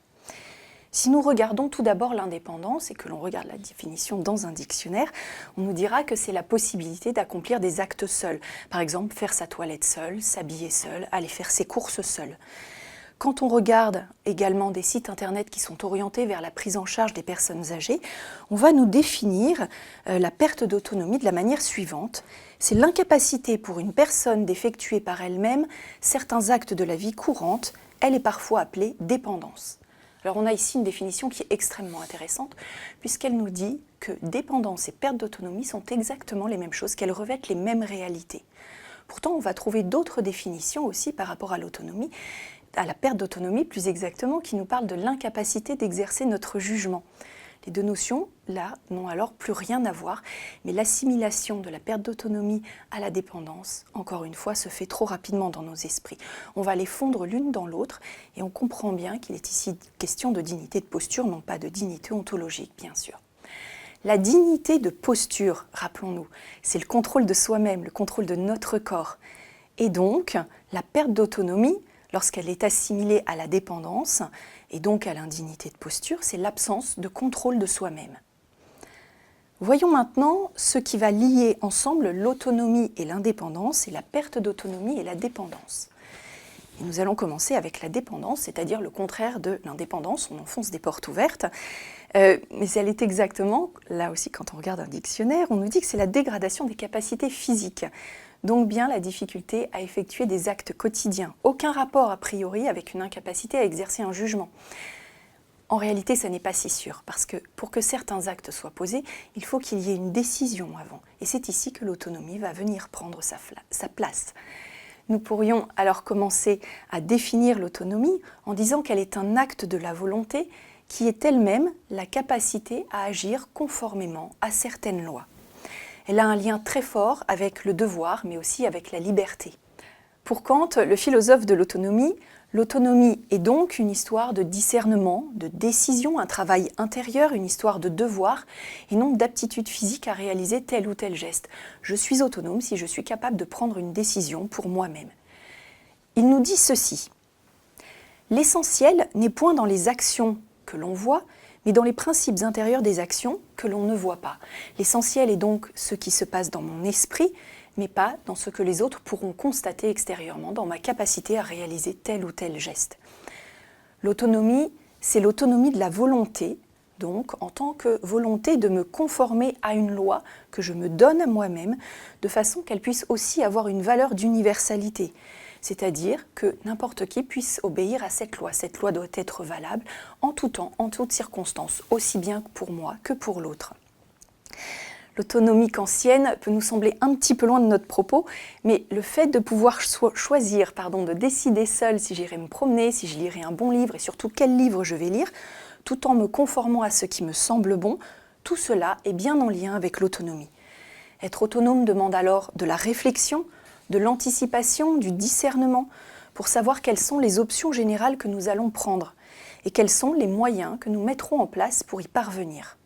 Si nous regardons tout d'abord l'indépendance et que l'on regarde la définition dans un dictionnaire, on nous dira que c'est la possibilité d'accomplir des actes seuls. Par exemple, faire sa toilette seul, s'habiller seul, aller faire ses courses seul. Quand on regarde également des sites internet qui sont orientés vers la prise en charge des personnes âgées, on va nous définir la perte d'autonomie de la manière suivante. C'est l'incapacité pour une personne d'effectuer par elle-même certains actes de la vie courante. Elle est parfois appelée dépendance. Alors on a ici une définition qui est extrêmement intéressante puisqu'elle nous dit que dépendance et perte d'autonomie sont exactement les mêmes choses, qu'elles revêtent les mêmes réalités. Pourtant, on va trouver d'autres définitions aussi par rapport à l'autonomie, à la perte d'autonomie plus exactement, qui nous parlent de l'incapacité d'exercer notre jugement. Les deux notions, là, n'ont alors plus rien à voir, mais l'assimilation de la perte d'autonomie à la dépendance, encore une fois, se fait trop rapidement dans nos esprits. On va les fondre l'une dans l'autre et on comprend bien qu'il est ici question de dignité de posture, non pas de dignité ontologique, bien sûr. La dignité de posture, rappelons-nous, c'est le contrôle de soi-même, le contrôle de notre corps. Et donc, la perte d'autonomie, lorsqu'elle est assimilée à la dépendance, et donc à l'indignité de posture, c'est l'absence de contrôle de soi-même. Voyons maintenant ce qui va lier ensemble l'autonomie et l'indépendance, et la perte d'autonomie et la dépendance. Et nous allons commencer avec la dépendance, c'est-à-dire le contraire de l'indépendance, on enfonce des portes ouvertes, mais elle est exactement, là aussi quand on regarde un dictionnaire, on nous dit que c'est la dégradation des capacités physiques. Donc bien la difficulté à effectuer des actes quotidiens. Aucun rapport a priori avec une incapacité à exercer un jugement. En réalité, ça n'est pas si sûr, parce que pour que certains actes soient posés, il faut qu'il y ait une décision avant. Et c'est ici que l'autonomie va venir prendre sa place. Nous pourrions alors commencer à définir l'autonomie en disant qu'elle est un acte de la volonté qui est elle-même la capacité à agir conformément à certaines lois. Elle a un lien très fort avec le devoir, mais aussi avec la liberté. Pour Kant, le philosophe de l'autonomie est donc une histoire de discernement, de décision, un travail intérieur, une histoire de devoir, et non d'aptitude physique à réaliser tel ou tel geste. Je suis autonome si je suis capable de prendre une décision pour moi-même. Il nous dit ceci. L'essentiel n'est point dans les actions que l'on voit, mais dans les principes intérieurs des actions que l'on ne voit pas. L'essentiel est donc ce qui se passe dans mon esprit, mais pas dans ce que les autres pourront constater extérieurement, dans ma capacité à réaliser tel ou tel geste. L'autonomie, c'est l'autonomie de la volonté, donc en tant que volonté de me conformer à une loi que je me donne à moi-même, de façon qu'elle puisse aussi avoir une valeur d'universalité. C'est-à-dire que n'importe qui puisse obéir à cette loi. Cette loi doit être valable en tout temps, en toutes circonstances, aussi bien pour moi que pour l'autre. L'autonomie kantienne peut nous sembler un petit peu loin de notre propos, mais le fait de pouvoir choisir, de décider seul si j'irai me promener, si je lirai un bon livre et surtout quel livre je vais lire, tout en me conformant à ce qui me semble bon, tout cela est bien en lien avec l'autonomie. Être autonome demande alors de la réflexion, de l'anticipation, du discernement, pour savoir quelles sont les options générales que nous allons prendre et quels sont les moyens que nous mettrons en place pour y parvenir.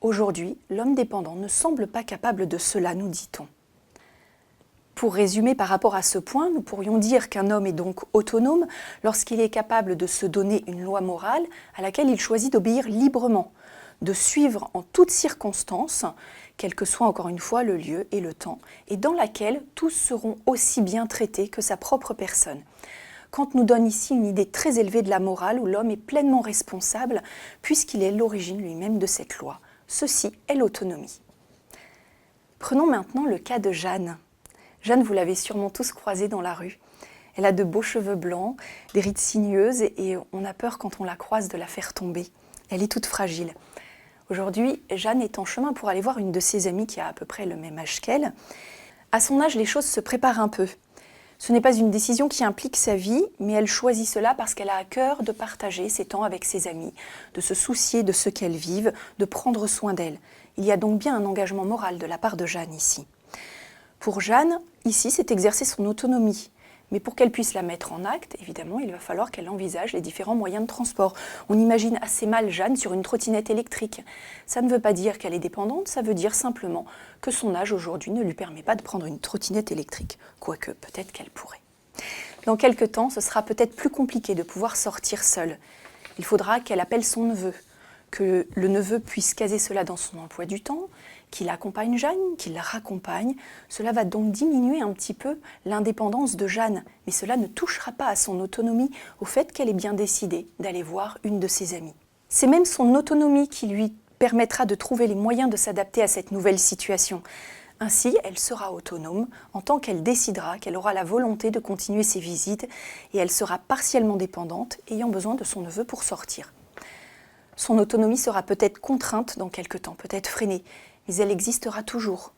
Aujourd'hui, l'homme dépendant ne semble pas capable de cela, nous dit-on. Pour résumer par rapport à ce point, nous pourrions dire qu'un homme est donc autonome lorsqu'il est capable de se donner une loi morale à laquelle il choisit d'obéir librement, de suivre en toutes circonstances, quel que soit encore une fois le lieu et le temps, et dans laquelle tous seront aussi bien traités que sa propre personne. Kant nous donne ici une idée très élevée de la morale où l'homme est pleinement responsable puisqu'il est l'origine lui-même de cette loi. Ceci est l'autonomie. Prenons maintenant le cas de Jeanne. Jeanne, vous l'avez sûrement tous croisée dans la rue. Elle a de beaux cheveux blancs, des rides sinueuses et on a peur quand on la croise de la faire tomber. Elle est toute fragile. Aujourd'hui, Jeanne est en chemin pour aller voir une de ses amies qui a à peu près le même âge qu'elle. À son âge, les choses se préparent un peu. Ce n'est pas une décision qui implique sa vie, mais elle choisit cela parce qu'elle a à cœur de partager ses temps avec ses amis, de se soucier de ce qu'elles vivent, de prendre soin d'elles. Il y a donc bien un engagement moral de la part de Jeanne ici. Pour Jeanne, ici, c'est exercer son autonomie. Mais pour qu'elle puisse la mettre en acte, évidemment, il va falloir qu'elle envisage les différents moyens de transport. On imagine assez mal Jeanne sur une trottinette électrique. Ça ne veut pas dire qu'elle est dépendante, ça veut dire simplement que son âge aujourd'hui ne lui permet pas de prendre une trottinette électrique. Quoique, peut-être qu'elle pourrait. Dans quelque temps, ce sera peut-être plus compliqué de pouvoir sortir seule. Il faudra qu'elle appelle son neveu, que le neveu puisse caser cela dans son emploi du temps, qu'il accompagne Jeanne, qu'il la raccompagne. Cela va donc diminuer un petit peu l'indépendance de Jeanne, mais cela ne touchera pas à son autonomie, au fait qu'elle ait bien décidé d'aller voir une de ses amies. C'est même son autonomie qui lui permettra de trouver les moyens de s'adapter à cette nouvelle situation. Ainsi, elle sera autonome en tant qu'elle décidera qu'elle aura la volonté de continuer ses visites et elle sera partiellement dépendante, ayant besoin de son neveu pour sortir. Son autonomie sera peut-être contrainte dans quelque temps, peut-être freinée, mais elle existera toujours.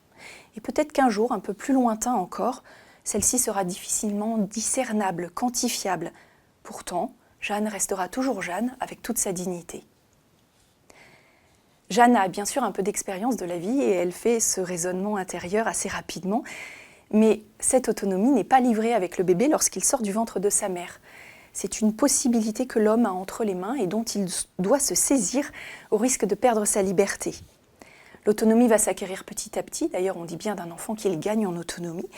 Et peut-être qu'un jour, un peu plus lointain encore, celle-ci sera difficilement discernable, quantifiable. Pourtant, Jeanne restera toujours Jeanne avec toute sa dignité. Jeanne a bien sûr un peu d'expérience de la vie et elle fait ce raisonnement intérieur assez rapidement, mais cette autonomie n'est pas livrée avec le bébé lorsqu'il sort du ventre de sa mère. C'est une possibilité que l'homme a entre les mains et dont il doit se saisir au risque de perdre sa liberté. L'autonomie va s'acquérir petit à petit, d'ailleurs on dit bien d'un enfant qu'il gagne en autonomie.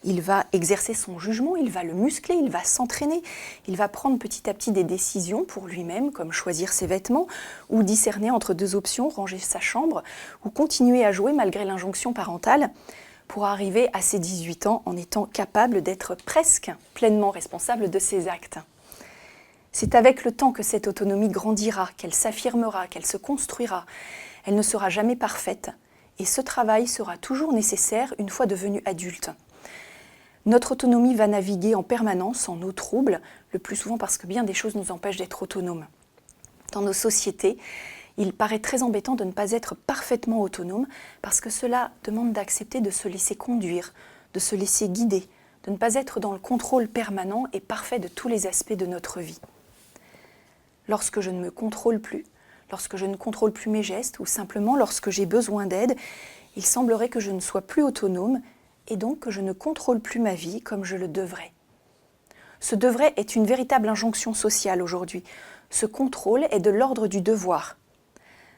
Il va exercer son jugement, il va le muscler, il va s'entraîner, il va prendre petit à petit des décisions pour lui-même, comme choisir ses vêtements, ou discerner entre deux options, ranger sa chambre, ou continuer à jouer malgré l'injonction parentale, pour arriver à ses 18 ans en étant capable d'être presque pleinement responsable de ses actes. C'est avec le temps que cette autonomie grandira, qu'elle s'affirmera, qu'elle se construira. Elle ne sera jamais parfaite et ce travail sera toujours nécessaire une fois devenue adulte. Notre autonomie va naviguer en permanence en eau trouble, le plus souvent parce que bien des choses nous empêchent d'être autonomes. Dans nos sociétés, il paraît très embêtant de ne pas être parfaitement autonome parce que cela demande d'accepter de se laisser conduire, de se laisser guider, de ne pas être dans le contrôle permanent et parfait de tous les aspects de notre vie. Lorsque je ne me contrôle plus, lorsque je ne contrôle plus mes gestes ou simplement lorsque j'ai besoin d'aide, il semblerait que je ne sois plus autonome et donc que je ne contrôle plus ma vie comme je le devrais. Ce devrait est une véritable injonction sociale aujourd'hui. Ce contrôle est de l'ordre du devoir.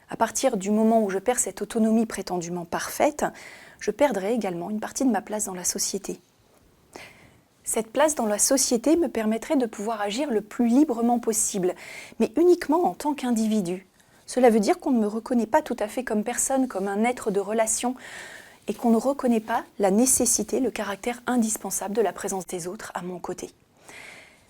À partir du moment où je perds cette autonomie prétendument parfaite, je perdrai également une partie de ma place dans la société. Cette place dans la société me permettrait de pouvoir agir le plus librement possible, mais uniquement en tant qu'individu. Cela veut dire qu'on ne me reconnaît pas tout à fait comme personne, comme un être de relation, et qu'on ne reconnaît pas la nécessité, le caractère indispensable de la présence des autres à mon côté.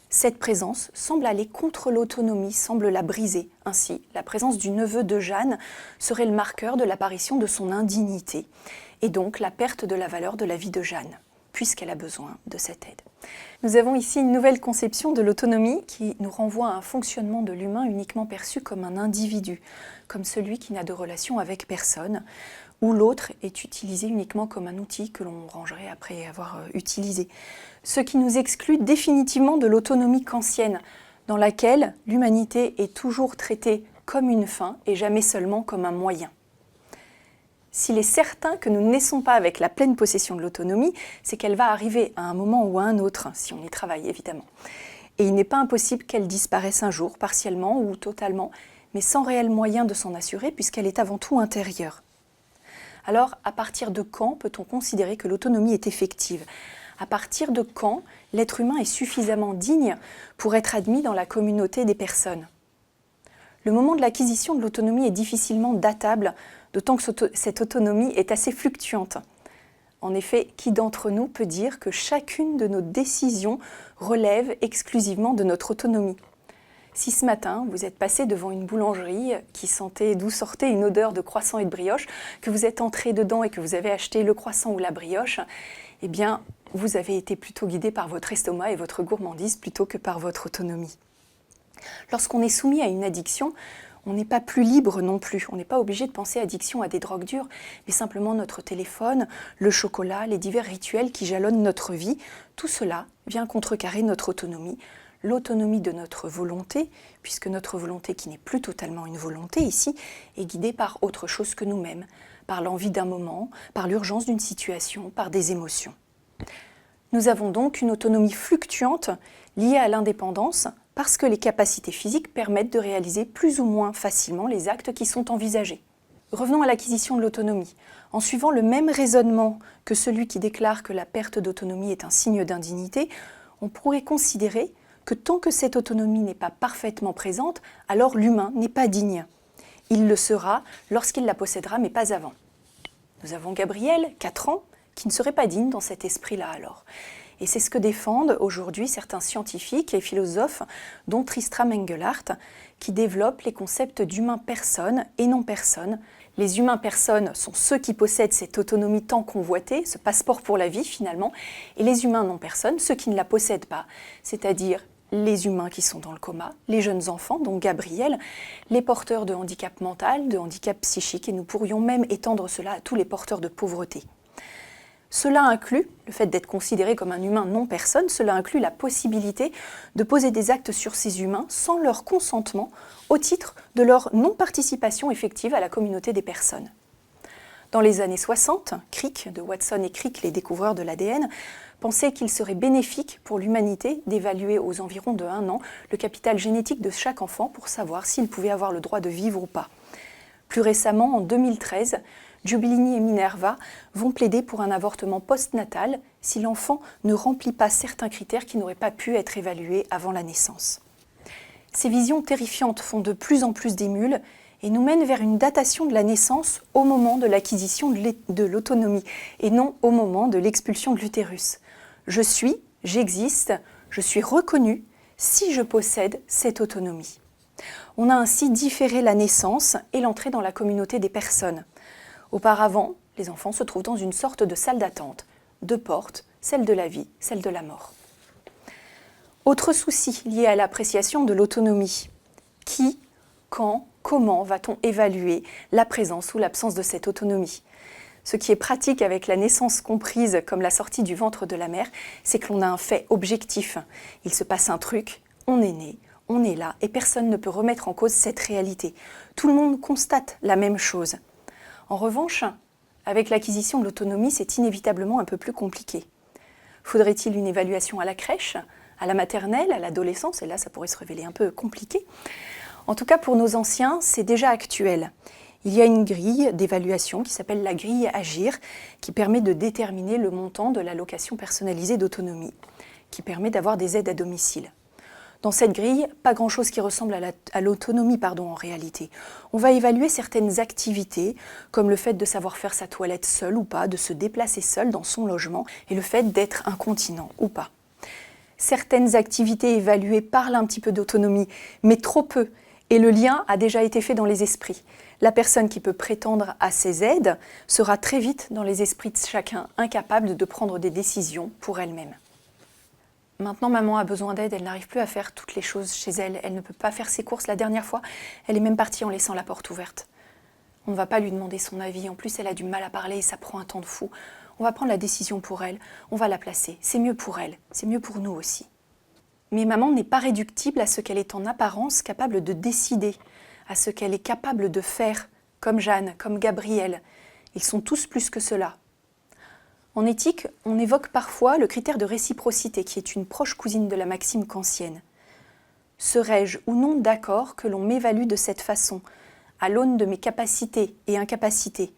Cette présence semble aller contre l'autonomie, semble la briser. Ainsi, la présence du neveu de Jeanne serait le marqueur de l'apparition de son indignité, et donc la perte de la valeur de la vie de Jeanne, puisqu'elle a besoin de cette aide. Nous avons ici une nouvelle conception de l'autonomie qui nous renvoie à un fonctionnement de l'humain uniquement perçu comme un individu, comme celui qui n'a de relation avec personne, ou l'autre est utilisé uniquement comme un outil que l'on rangerait après avoir utilisé. Ce qui nous exclut définitivement de l'autonomie kantienne, dans laquelle l'humanité est toujours traitée comme une fin et jamais seulement comme un moyen. S'il est certain que nous ne naissons pas avec la pleine possession de l'autonomie, c'est qu'elle va arriver à un moment ou à un autre, si on y travaille évidemment. Et il n'est pas impossible qu'elle disparaisse un jour, partiellement ou totalement, mais sans réel moyen de s'en assurer puisqu'elle est avant tout intérieure. Alors, à partir de quand peut-on considérer que l'autonomie est effective ? À partir de quand l'être humain est suffisamment digne pour être admis dans la communauté des personnes ? Le moment de l'acquisition de l'autonomie est difficilement datable, d'autant que cette autonomie est assez fluctuante. En effet, qui d'entre nous peut dire que chacune de nos décisions relève exclusivement de notre autonomie ? Si ce matin, vous êtes passé devant une boulangerie d'où sortait une odeur de croissant et de brioche, que vous êtes entré dedans et que vous avez acheté le croissant ou la brioche, eh bien, vous avez été plutôt guidé par votre estomac et votre gourmandise plutôt que par votre autonomie. Lorsqu'on est soumis à une addiction, on n'est pas plus libre non plus. On n'est pas obligé de penser addiction à des drogues dures, mais simplement notre téléphone, le chocolat, les divers rituels qui jalonnent notre vie. Tout cela vient contrecarrer notre autonomie, l'autonomie de notre volonté, puisque notre volonté, qui n'est plus totalement une volonté ici, est guidée par autre chose que nous-mêmes, par l'envie d'un moment, par l'urgence d'une situation, par des émotions. Nous avons donc une autonomie fluctuante liée à l'indépendance, parce que les capacités physiques permettent de réaliser plus ou moins facilement les actes qui sont envisagés. Revenons à l'acquisition de l'autonomie. En suivant le même raisonnement que celui qui déclare que la perte d'autonomie est un signe d'indignité, on pourrait considérer que tant que cette autonomie n'est pas parfaitement présente, alors l'humain n'est pas digne. Il le sera lorsqu'il la possédera, mais pas avant. Nous avons Gabriel, 4 ans, qui ne serait pas digne dans cet esprit-là alors. Et c'est ce que défendent aujourd'hui certains scientifiques et philosophes, dont Tristram Engelhardt, qui développent les concepts d'humain-personne et non-personne. Les humains-personnes sont ceux qui possèdent cette autonomie tant convoitée, ce passeport pour la vie finalement, et les humains non-personnes, ceux qui ne la possèdent pas, c'est-à-dire les humains qui sont dans le coma, les jeunes enfants, dont Gabriel, les porteurs de handicap mental, de handicap psychique, et nous pourrions même étendre cela à tous les porteurs de pauvreté. Cela inclut, le fait d'être considéré comme un humain non-personne, cela inclut la possibilité de poser des actes sur ces humains sans leur consentement au titre de leur non-participation effective à la communauté des personnes. Dans les années 60, Crick, de Watson et Crick, les découvreurs de l'ADN, pensaient qu'il serait bénéfique pour l'humanité d'évaluer aux environs de 1 an le capital génétique de chaque enfant pour savoir s'il pouvait avoir le droit de vivre ou pas. Plus récemment, en 2013, Giubilini et Minerva vont plaider pour un avortement postnatal si l'enfant ne remplit pas certains critères qui n'auraient pas pu être évalués avant la naissance. Ces visions terrifiantes font de plus en plus d'émules et nous mènent vers une datation de la naissance au moment de l'acquisition de l'autonomie et non au moment de l'expulsion de l'utérus. J'existe, je suis reconnu si je possède cette autonomie. On a ainsi différé la naissance et l'entrée dans la communauté des personnes. Auparavant, les enfants se trouvent dans une sorte de salle d'attente, 2 portes, celle de la vie, celle de la mort. Autre souci lié à l'appréciation de l'autonomie. Qui, quand, comment va-t-on évaluer la présence ou l'absence de cette autonomie ? Ce qui est pratique avec la naissance comprise comme la sortie du ventre de la mère, c'est que l'on a un fait objectif. Il se passe un truc, on est né, on est là, et personne ne peut remettre en cause cette réalité. Tout le monde constate la même chose. En revanche, avec l'acquisition de l'autonomie, c'est inévitablement un peu plus compliqué. Faudrait-il une évaluation à la crèche, à la maternelle, à l'adolescence ? Et là, ça pourrait se révéler un peu compliqué. En tout cas, pour nos anciens, c'est déjà actuel. Il y a une grille d'évaluation qui s'appelle la grille Agir, qui permet de déterminer le montant de l'allocation personnalisée d'autonomie, qui permet d'avoir des aides à domicile. Dans cette grille, pas grand-chose qui ressemble à l'autonomie en réalité. On va évaluer certaines activités, comme le fait de savoir faire sa toilette seul ou pas, de se déplacer seul dans son logement, et le fait d'être incontinent ou pas. Certaines activités évaluées parlent un petit peu d'autonomie, mais trop peu, et le lien a déjà été fait dans les esprits. La personne qui peut prétendre à ces aides sera très vite dans les esprits de chacun, incapable de prendre des décisions pour elle-même. Maintenant, maman a besoin d'aide, elle n'arrive plus à faire toutes les choses chez elle. Elle ne peut pas faire ses courses. La dernière fois, elle est même partie en laissant la porte ouverte. On ne va pas lui demander son avis, en plus elle a du mal à parler et ça prend un temps de fou. On va prendre la décision pour elle, on va la placer. C'est mieux pour elle, c'est mieux pour nous aussi. Mais maman n'est pas réductible à ce qu'elle est en apparence capable de décider, à ce qu'elle est capable de faire, comme Jeanne, comme Gabrielle. Ils sont tous plus que cela. En éthique, on évoque parfois le critère de réciprocité, qui est une proche cousine de la maxime kantienne. Serais-je ou non d'accord que l'on m'évalue de cette façon, à l'aune de mes capacités et incapacités?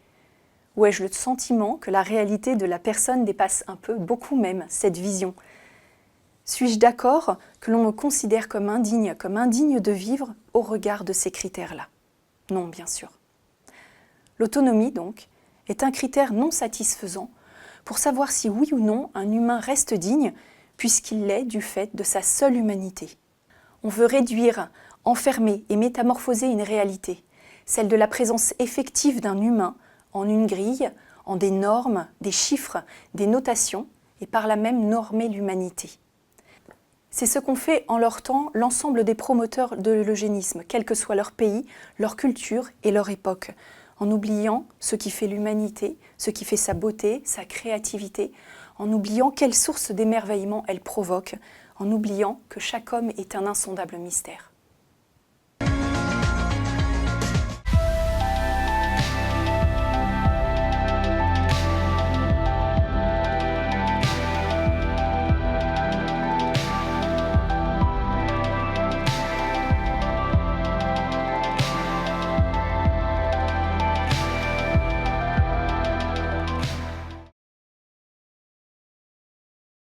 Ou ai-je le sentiment que la réalité de la personne dépasse un peu, beaucoup même, cette vision? Suis-je d'accord que l'on me considère comme indigne de vivre au regard de ces critères-là? Non, bien sûr. L'autonomie, donc, est un critère non satisfaisant pour savoir si oui ou non un humain reste digne, puisqu'il l'est du fait de sa seule humanité. On veut réduire, enfermer et métamorphoser une réalité, celle de la présence effective d'un humain en une grille, en des normes, des chiffres, des notations, et par là même normer l'humanité. C'est ce qu'ont fait en leur temps l'ensemble des promoteurs de l'eugénisme, quel que soit leur pays, leur culture et leur époque, en oubliant ce qui fait l'humanité, ce qui fait sa beauté, sa créativité, en oubliant quelle source d'émerveillement elle provoque, en oubliant que chaque homme est un insondable mystère.